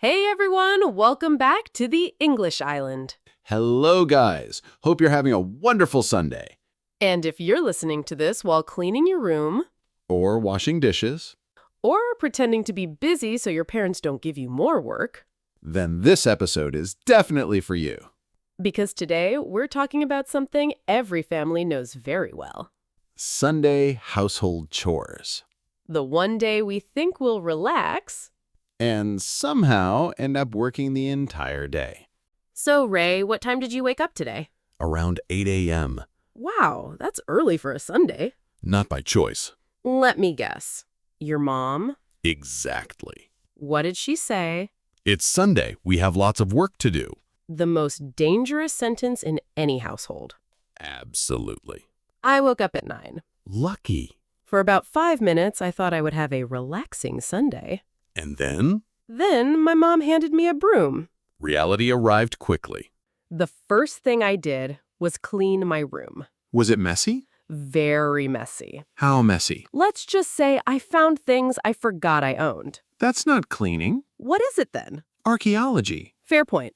Hey everyone, welcome back to the English Island. Hello, guys. Hope you're having a wonderful Sunday. And if you're listening to this while cleaning your room, Or washing dishes. or pretending to be busy so your parents don't give you more work, Then this episode is definitely for you. because today we're talking about something every family knows very well. Sunday household chores. The one day we think we'll relax. And somehow end up working the entire day. So, Ray, what time did you wake up today? Around 8 a.m. Wow, that's early for a Sunday. Not by choice. Let me guess. Your mom? Exactly. What did she say? It's Sunday. We have lots of work to do. The most dangerous sentence in any household. Absolutely. I woke up at 9. Lucky. For about 5 minutes, I thought I would have a relaxing Sunday. And then Then my mom handed me a broom. reality arrived quickly. The first thing I did was clean my room. Was it messy? Very messy. How messy? Let's just say I found things I forgot I owned. That's not cleaning. What is it then? Archaeology. Fair point.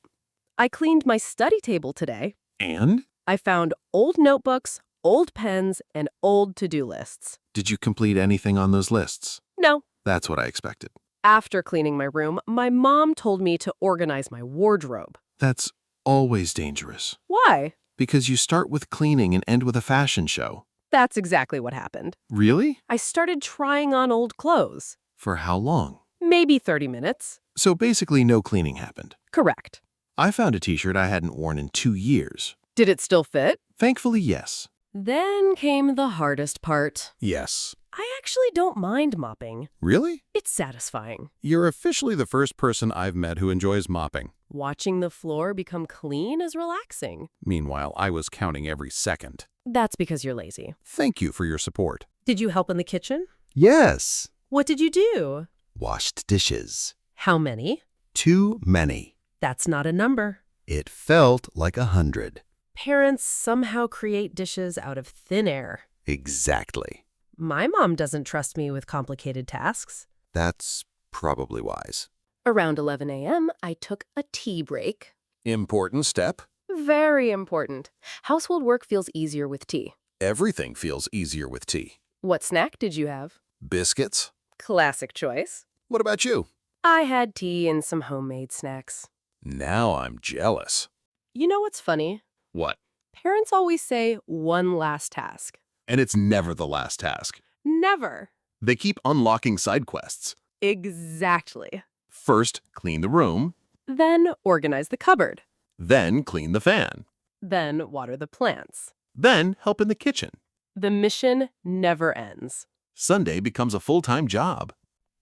I cleaned my study table today. And? I found old notebooks, old pens, and old to-do lists. Did you complete anything on those lists? No. That's what I expected. After cleaning my room, my mom told me to organize my wardrobe. That's always dangerous. Why? Because you start with cleaning and end with a fashion show. That's exactly what happened. Really? I started trying on old clothes. For how long? Maybe 30 minutes. So basically no cleaning happened. Correct. I found a t-shirt I hadn't worn in 2 years. Did it still fit? Thankfully, yes. Then came the hardest part. Yes. I actually don't mind mopping. Really? It's satisfying. You're officially the first person I've met who enjoys mopping. Watching the floor become clean is relaxing. Meanwhile, I was counting every second. That's because you're lazy. Thank you for your support. Did you help in the kitchen? Yes. What did you do? Washed dishes. How many? Too many. That's not a number. It felt like 100. Parents somehow create dishes out of thin air. Exactly. My mom doesn't trust me with complicated tasks. That's probably wise. Around 11 a.m., I took a tea break. Important step. Very important. Household work feels easier with tea. Everything feels easier with tea. What snack did you have? Biscuits? Classic choice. What about you? I had tea and some homemade snacks. Now I'm jealous. You know what's funny? What? Parents always say one last task. And it's never the last task. Never. They keep unlocking side quests. Exactly. First, clean the room. Then organize the cupboard. Then clean the fan. Then water the plants. Then help in the kitchen. The mission never ends. Sunday becomes a full-time job.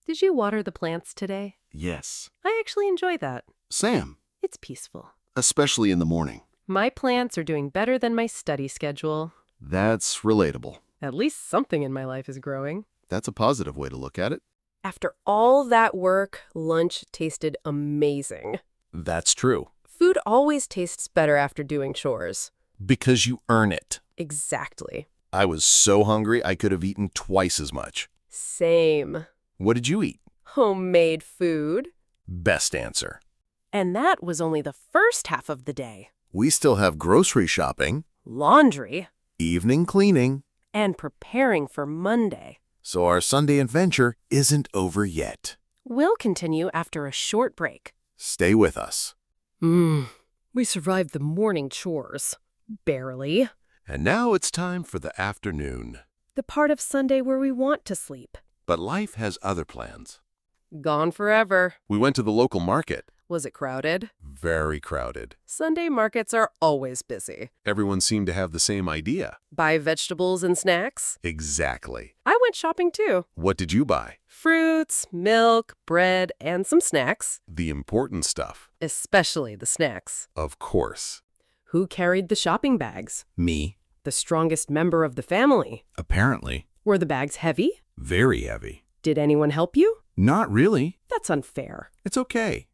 Did you water the plants today? Yes. I actually enjoy that. Sam, It's peaceful. especially in the morning. My plants are doing better than my study schedule. That's relatable. At least something in my life is growing. That's a positive way to look at it. After all that work, lunch tasted amazing. That's true. Food always tastes better after doing chores. Because you earn it. Exactly. I was so hungry I could have eaten twice as much. Same. What did you eat? Homemade food. Best answer. And that was only the first half of the day. We still have grocery shopping, Laundry. evening cleaning, And preparing for Monday. so our Sunday adventure isn't over yet. We'll continue after a short break. Stay with us. We survived the morning chores. Barely. And now it's time for the afternoon. The part of Sunday where we want to sleep. But life has other plans. Gone forever. We went to the local market. Was it crowded? Very crowded. Sunday markets are always busy. Everyone seemed to have the same idea. Buy vegetables and snacks. Exactly. I went shopping too. What did you buy? Fruits, milk, bread, and some snacks. The important stuff. Especially the snacks. Of course. Who carried the shopping bags? Me. The strongest member of the family. Apparently. Were the bags heavy? Very heavy. Did anyone help you? Not really. That's unfair. It's okay.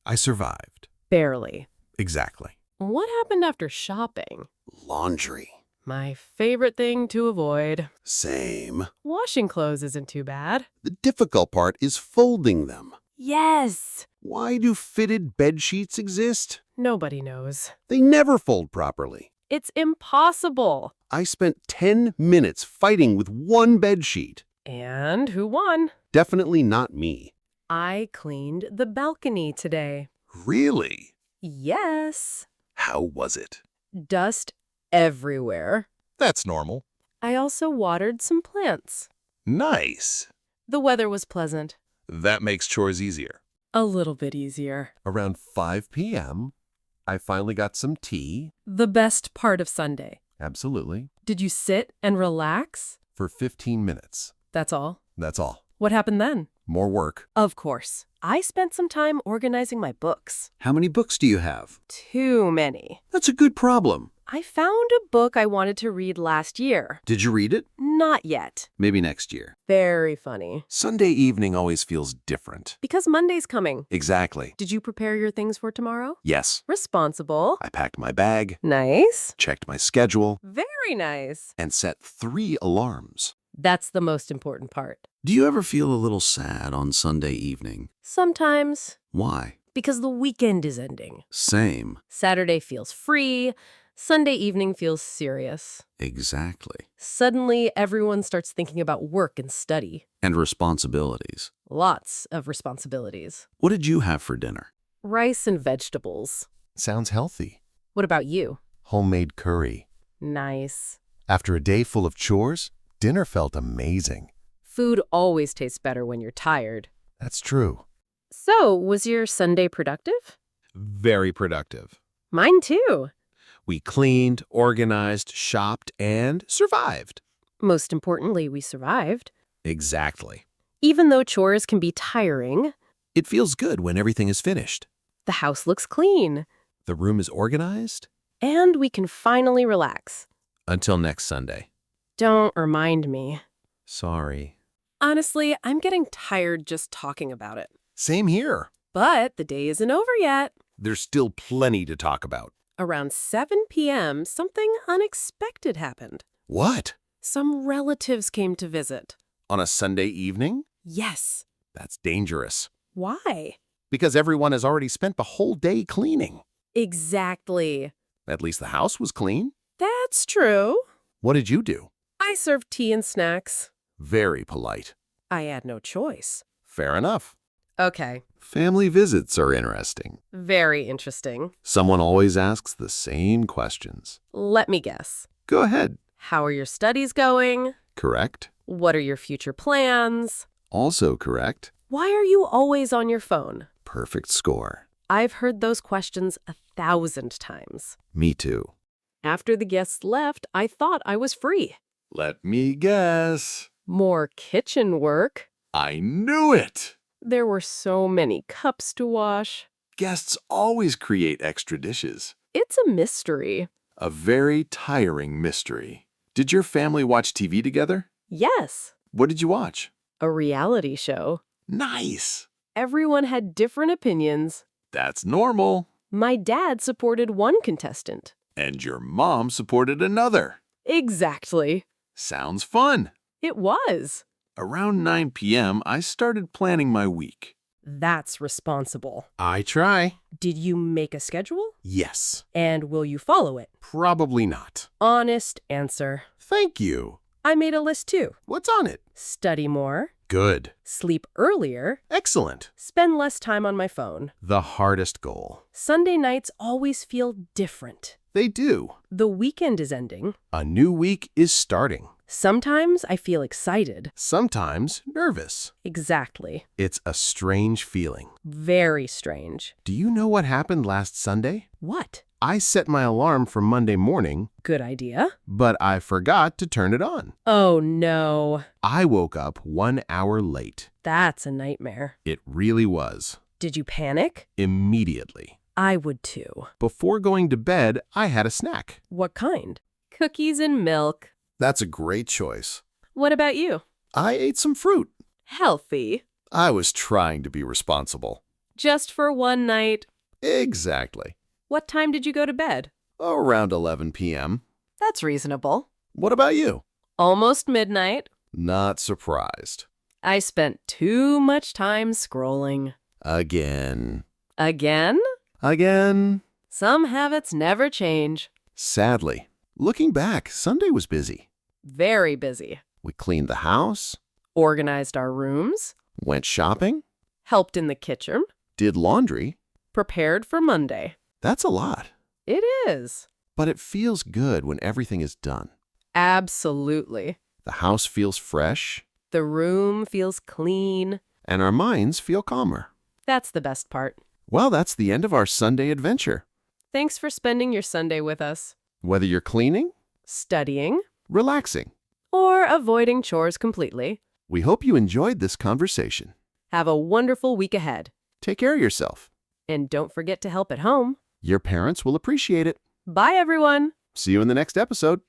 I survived. Barely. Exactly. What happened after shopping? Laundry. My favorite thing to avoid. Same. Washing clothes isn't too bad. The difficult part is folding them. Yes! Why do fitted bed sheets exist? Nobody knows. They never fold properly. It's impossible. I spent 10 minutes fighting with one bed sheet. And who won? Definitely not me. I cleaned the balcony today. Really? Yes. How was it? Dust everywhere. That's normal. I also watered some plants. Nice. The weather was pleasant. That makes chores easier. A little bit easier. Around 5 p.m., I finally got some tea. The best part of Sunday. Absolutely. Did you sit and relax? For 15 minutes. That's all. That's all. What happened then? More work. Of course. I spent some time organizing my books. How many books do you have? Too many. That's a good problem. I found a book I wanted to read last year. Did you read it? Not yet. Maybe next year. Very funny. Sunday evening always feels different. Because Monday's coming. Exactly. Did you prepare your things for tomorrow? Yes. Responsible. I packed my bag, Nice. checked my schedule, Very nice. and set 3 alarms. That's the most important part. Do you ever feel a little sad on Sunday evening? Sometimes. Why? Because the weekend is ending. Same. Saturday feels free. Sunday evening feels serious. Exactly. Suddenly, everyone starts thinking about work and study. And responsibilities. Lots of responsibilities. What did you have for dinner? Rice and vegetables. Sounds healthy. What about you? Homemade curry. Nice. After a day full of chores, dinner felt amazing. Food always tastes better when you're tired. That's true. So, was your Sunday productive? Very productive. Mine too. We cleaned, organized, shopped, and survived. Most importantly, we survived. Exactly. Even though chores can be tiring, It feels good when everything is finished. the house looks clean, The room is organized. and we can finally relax. Until next Sunday. Don't remind me. Sorry. Honestly, I'm getting tired just talking about it. Same here. But the day isn't over yet. There's still plenty to talk about. Around 7 p.m., something unexpected happened. What? Some relatives came to visit. On a Sunday evening? Yes. That's dangerous. Why? Because everyone has already spent the whole day cleaning. Exactly. At least the house was clean. That's true. What did you do? I served tea and snacks. Very polite. I had no choice. Fair enough. Okay. Family visits are interesting. Very interesting. Someone always asks the same questions. Let me guess. Go ahead. How are your studies going? Correct. What are your future plans? Also correct. Why are you always on your phone? Perfect score. I've heard those questions 1,000 times. Me too. After the guests left, I thought I was free. Let me guess. More kitchen work. I knew it! There were so many cups to wash. Guests always create extra dishes. It's a mystery. A very tiring mystery. Did your family watch TV together? Yes, What did you watch? a reality show. Nice! Everyone had different opinions. That's normal. My dad supported one contestant. And your mom supported another. Exactly. Sounds fun. It was. Around 9 p.m., I started planning my week. That's responsible. I try. Did you make a schedule? Yes. And will you follow it? Probably not. Honest answer. Thank you. I made a list too. What's on it? Study more. Good. Sleep earlier. Excellent. Spend less time on my phone. The hardest goal. Sunday nights always feel different. They do. The weekend is ending. A new week is starting. Sometimes I feel excited. Sometimes nervous. Exactly. It's a strange feeling. Very strange. Do you know what happened last Sunday? What? I set my alarm for Monday morning, Good idea. but I forgot to turn it on. Oh no. I woke up 1 hour late. That's a nightmare. It really was. Did you panic? Immediately. I would too. Before going to bed, I had a snack. What kind? Cookies and milk. That's a great choice. What about you? I ate some fruit. Healthy. I was trying to be responsible. Just for one night. Exactly. What time did you go to bed? Around 11 p.m. That's reasonable. What about you? Almost midnight. Not surprised. I spent too much time scrolling. Again. Again? Again. Some habits never change. Sadly. Looking back, Sunday was busy. Very busy. We cleaned the house, Organized our rooms, went shopping, helped in the kitchen, did laundry. prepared for Monday. That's a lot. It is. But it feels good when everything is done. Absolutely. The house feels fresh, The room feels clean. and our minds feel calmer. That's the best part. Well, that's the end of our Sunday adventure. Thanks for spending your Sunday with us. Whether you're cleaning, Studying, relaxing, or avoiding chores completely. we hope you enjoyed this conversation. Have a wonderful week ahead. Take care of yourself. And don't forget to help at home. Your parents will appreciate it. Bye, everyone. See you in the next episode.